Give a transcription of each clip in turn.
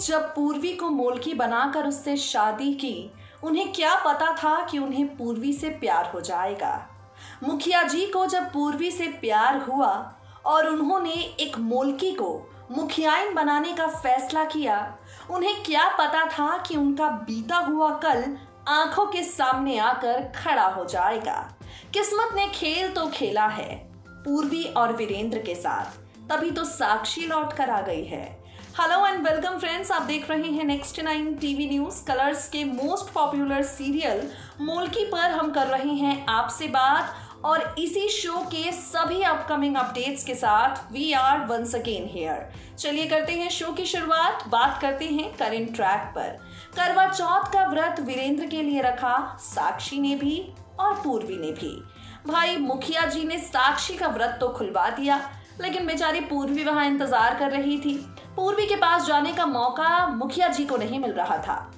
जब पूर्वी को मोलकी बनाकर उससे शादी की, उन्हें क्या पता था कि उन्हें पूर्वी से प्यार हो जाएगा। मुखिया जी को जब पूर्वी से प्यार हुआ और उन्होंने एक मोलकी को मुखियाइन बनाने का फैसला किया, उन्हें क्या पता था कि उनका बीता हुआ कल आंखों के सामने आकर खड़ा हो जाएगा। किस्मत ने खेल तो खेला है पूर्वी और वीरेंद्र के साथ, तभी तो साक्षी लौट कर आ गई है। हेलो एंड वेलकम फ्रेंड्स, आप देख रहे हैं नेक्स्ट 9 टीवी न्यूज। कलर्स के मोस्ट पॉपुलर सीरियल मोलकी पर हम कर रहे हैं आपसे बात, और इसी शो के सभी अपकमिंग अपडेट्स के साथ we are once again here. चलिए करते हैं शो की शुरुआत। बात करते हैं करंट ट्रैक पर। करवा चौथ का व्रत वीरेंद्र के लिए रखा साक्षी ने भी और पूर्वी ने भी। भाई मुखिया जी ने साक्षी का व्रत तो खुलवा दिया, लेकिन बेचारी पूर्वी वहां इंतजार कर रही थी। पूर्वी के पास जाने का मौका मुखिया जी को नहीं मिल रहा था।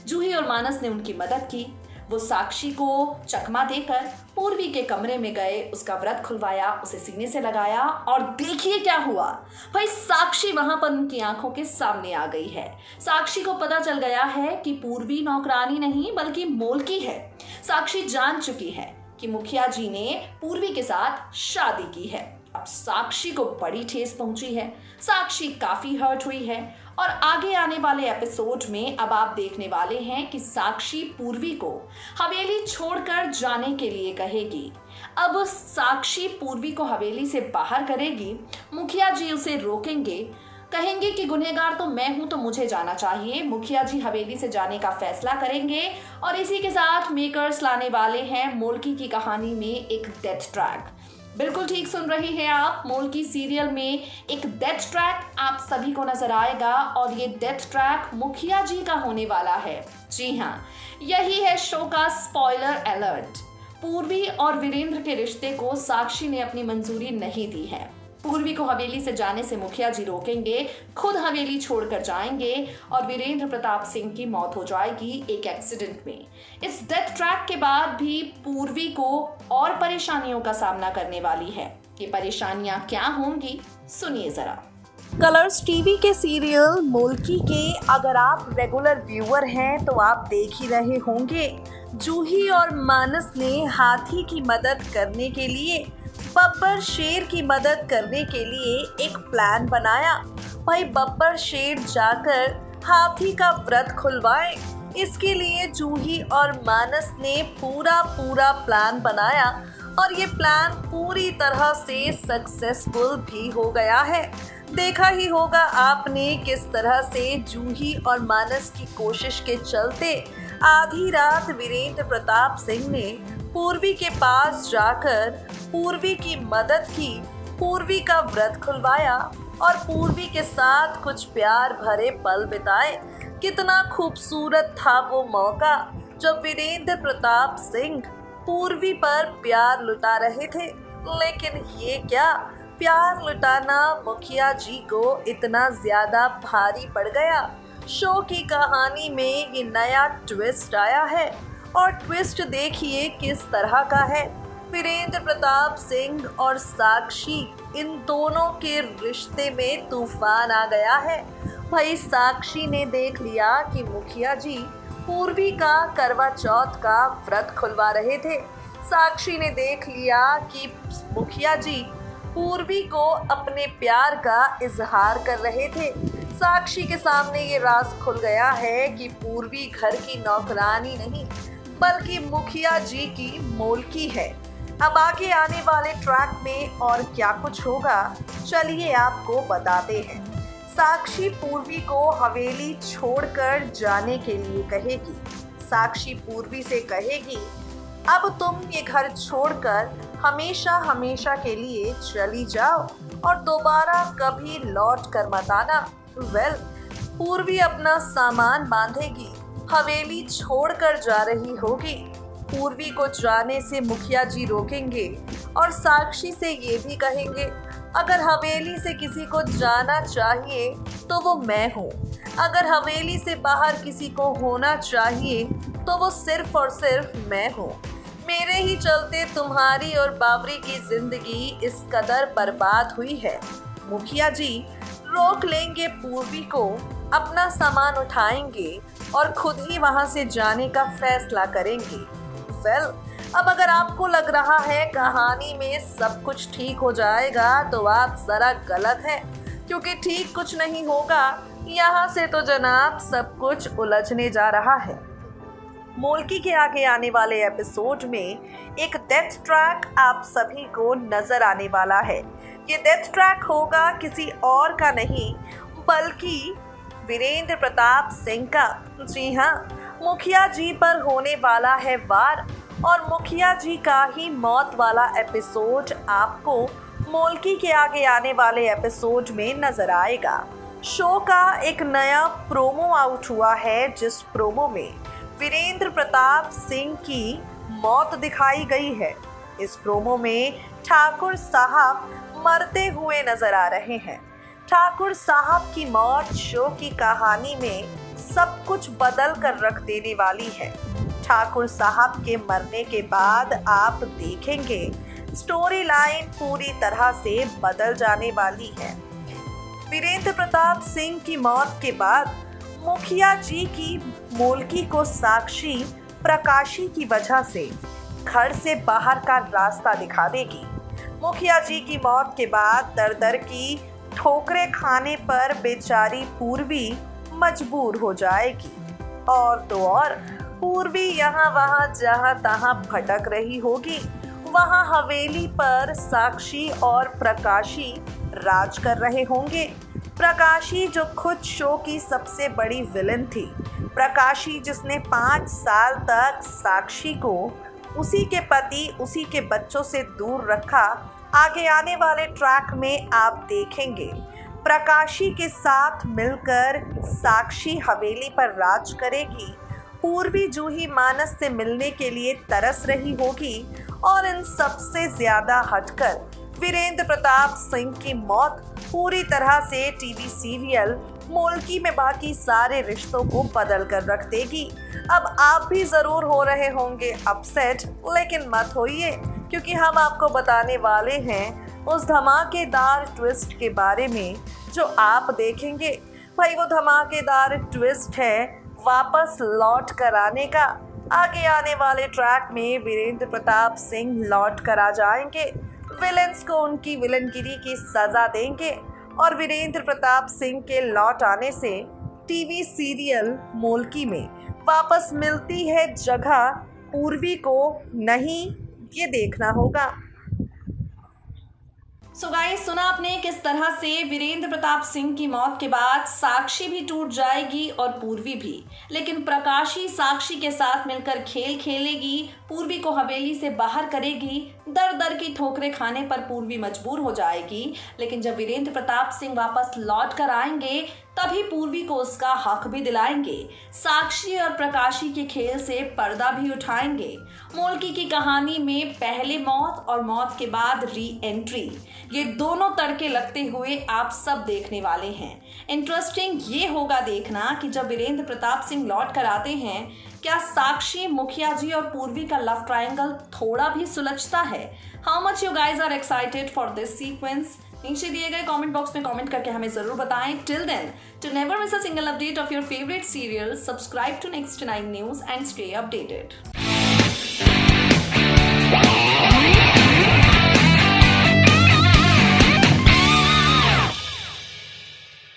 जूही और मानस ने उनकी मदद की। वो साक्षी को चकमा देकर पूर्वी के कमरे में गए, उसका व्रत खुलवाया, उसे सीने से लगाया, और देखिए क्या हुआ। भाई साक्षी वहां पर उनकी आंखों के सामने आ गई है। साक्षी को पता चल गया है कि पूर्वी नौकरानी नहीं बल्कि मोलकी है। साक्षी जान चुकी है कि मुखिया जी ने पूर्वी के साथ शादी की है। अब साक्षी को बड़ी ठेस पहुंची है। साक्षी काफी हर्ट हुई है, और आगे आने वाले एपिसोड में अब आप देखने वाले हैं कि साक्षी पूर्वी को हवेली छोड़कर जाने के लिए कहेगी। अब साक्षी पूर्वी को हवेली से बाहर करेगी। मुखिया जी उसे रोकेंगे, कहेंगे कि गुनहगार तो मैं हूं तो मुझे जाना चाहिए। मुखिया जी हवेली से जाने का फैसला करेंगे, और इसी के साथ मेकर्स लाने वाले हैं मोलकी की कहानी में एक डेथ ट्रैक। बिल्कुल ठीक सुन रही हैं आप, मोलकी सीरियल में एक डेथ ट्रैक आप सभी को नजर आएगा, और ये डेथ ट्रैक मुखिया जी का होने वाला है। जी हाँ, यही है शो का स्पॉइलर अलर्ट। पूर्वी और वीरेंद्र के रिश्ते को साक्षी ने अपनी मंजूरी नहीं दी है। पूर्वी को हवेली से जाने से मुखिया जी रोकेंगे, खुद हवेली छोड़कर जाएंगे, और वीरेंद्र प्रताप सिंह की मौत हो जाएगी एक एक्सीडेंट में। इस डेथ ट्रैक के बाद भी पूर्वी को और परेशानियों का सामना करने वाली है। ये परेशानियां क्या होंगी, सुनिए जरा। कलर्स टीवी के सीरियल मोलकी के अगर आप रेगुलर व्यूअर हैं तो आप देख ही रहे होंगे, जूही और मानस ने हाथी की मदद करने के लिए, बब्बर शेर की मदद करने के लिए एक प्लान बनाया। भाई बब्बर शेर जाकर हाथी का व्रत खुलवाए, इसके लिए जूही और मानस ने पूरा प्लान बनाया, और ये प्लान पूरी तरह से सक्सेसफुल भी हो गया है। देखा ही होगा आपने किस तरह से जूही और मानस की कोशिश के चलते आधी रात वीरेंद्र प्रताप सिंह ने पूर्वी के पास जाकर पूर्वी की मदद की, पूर्वी का व्रत खुलवाया, और पूर्वी के साथ कुछ प्यार भरे पल बिताए। कितना खूबसूरत था वो मौका जब वीरेंद्र प्रताप सिंह पूर्वी पर प्यार लुटा रहे थे। लेकिन ये क्या, प्यार लुटाना मुखिया जी को इतना ज्यादा भारी पड़ गया। शो की कहानी में ये नया ट्विस्ट आया है, और ट्विस्ट देखिए किस तरह का है। वीरेंद्र प्रताप सिंह और साक्षी, इन दोनों के रिश्ते में तूफान आ गया है। भाई साक्षी ने देख लिया कि मुखिया जी पूर्वी का करवा चौथ का व्रत खुलवा रहे थे। साक्षी ने देख लिया कि मुखिया जी पूर्वी को अपने प्यार का इजहार कर रहे थे। साक्षी के सामने ये राज खुल गया है कि पूर्वी घर की नौकरानी नहीं बल्कि मुखिया जी की मोलकी है। अब आगे आने वाले ट्रैक में और क्या कुछ होगा, चलिए आपको बताते हैं। साक्षी पूर्वी को हवेली छोड़कर जाने के लिए कहेगी। साक्षी पूर्वी से कहेगी, अब तुम ये घर छोड़कर हमेशा के लिए चली जाओ और दोबारा कभी लौट कर मत आना। पूर्वी अपना सामान बांधेगी, हवेली छोड़कर जा रही होगी। पूर्वी को जाने से मुखिया जी रोकेंगे, और साक्षी से ये भी कहेंगे, अगर हवेली से किसी को जाना चाहिए तो वो मैं हूँ। अगर हवेली से बाहर किसी को होना चाहिए तो वो सिर्फ और सिर्फ मैं हूँ। मेरे ही चलते तुम्हारी और बावरी की जिंदगी इस कदर बर्बाद हुई है। मुखिया जी रोक लेंगे पूर्वी को, अपना सामान उठाएंगे और खुद ही वहां से जाने का फैसला करेंगे। वेल, अब अगर आपको लग रहा है कहानी में सब कुछ ठीक हो जाएगा तो आप जरा गलत हैं, क्योंकि ठीक कुछ नहीं होगा। यहाँ से तो जनाब सब कुछ उलझने जा रहा है। मोल्की के आगे आने वाले एपिसोड में एक डेथ ट्रैक आप सभी को नजर आने वाला है। ये डेथ ट्रैक होगा किसी और का नहीं बल्कि वीरेंद्र प्रताप सिंह का। जी हाँ, मुखिया जी पर होने वाला है वार और मुखिया जी का ही मौत वाला एपिसोड आपको मोल्की के आगे आने वाले एपिसोड में नजर आएगा। शो का एक नया प्रोमो आउट हुआ है, जिस प्रोमो में वीरेंद्र प्रताप सिंह की मौत दिखाई गई है। इस प्रोमो में ठाकुर साहब मरते हुए नजर आ रहे हैं। ठाकुर साहब की मौत शो की कहानी में सब कुछ बदल कर रख देने वाली है। ठाकुर साहब के मरने के बाद आप देखेंगे स्टोरी लाइन पूरी तरह से बदल जाने वाली है। वीरेंद्र प्रताप सिंह की मौत के बाद मुखिया जी की मोल्की को साक्षी प्रकाशी की वजह से घर से बाहर का रास्ता दिखा देगी। मुखिया जी की मौत के बाद दर दर की ठोकरें खाने पर बेचारी पूर्वी मजबूर हो जाएगी। और तो और पूर्वी यहाँ वहाँ जहाँ तहाँ भटक रही होगी। वहाँ हवेली पर साक्षी और प्रकाशी राज कर रहे होंगे। प्रकाशी जो खुद शो की सबसे बड़ी विलन थी, प्रकाशी जिसने 5 साल तक साक्षी को उसी के पति उसी के बच्चों से दूर रखा, आगे आने वाले ट्रैक में आप देखेंगे प्रकाशी के साथ मिलकर साक्षी हवेली पर राज करेगी। पूर्वी जूही मानस से मिलने के लिए तरस रही होगी और इन सबसे ज्यादा हटकर वीरेंद्र प्रताप सिंह की मौत पूरी तरह से टीवी सीरियल मोल्की में बाकी सारे रिश्तों को बदल कर रख देगी। अब आप भी ज़रूर हो रहे होंगे अपसेट, लेकिन मत होइए, क्योंकि हम आपको बताने वाले हैं उस धमाकेदार ट्विस्ट के बारे में जो आप देखेंगे। भाई वो धमाकेदार ट्विस्ट है वापस लौट कर आने का। आगे आने वाले ट्रैक में वीरेंद्र प्रताप सिंह लौट कर आ जाएंगे, विलेंस को उनकी विलनगिरी की सजा देंगे और वीरेंद्र प्रताप सिंह के लौट आने से टीवी सीरियल मोल्की में वापस मिलती है जगह पूर्वी को, नहीं ये देखना होगा। सो गाइस, सुना आपने किस तरह से वीरेंद्र प्रताप सिंह की मौत के बाद साक्षी भी टूट जाएगी और पूर्वी भी, लेकिन प्रकाशी साक्षी के साथ मिलकर खेल खेलेगी, पूर्वी को हवेली से बाहर करेगी। दर दर की ठोकरें खाने पर पूर्वी मजबूर हो जाएगी, लेकिन जब वीरेंद्र प्रताप सिंह वापस लौट कर आएंगे तभी पूर्वी को उसका हक भी दिलाएंगे। साक्षी और प्रकाशी के खेल से पर्दा भी उठाएंगे। मोल्की की कहानी में पहले मौत और मौत के बाद री एंट्री, ये दोनों तड़के लगते हुए आप सब देखने वाले हैं। इंटरेस्टिंग ये होगा देखना कि जब वीरेंद्र प्रताप सिंह लौट कर आते हैं, क्या साक्षी, मुखिया जी और पूर्वी का लव ट्रायंगल थोड़ा भी सुलझता है? How much you guys are excited for this sequence? नीचे दिए गए कमेंट बॉक्स में कमेंट करके हमें जरूर बताएं। Till then, to never miss a single update of your favourite serial, subscribe to next 9 news and stay updated.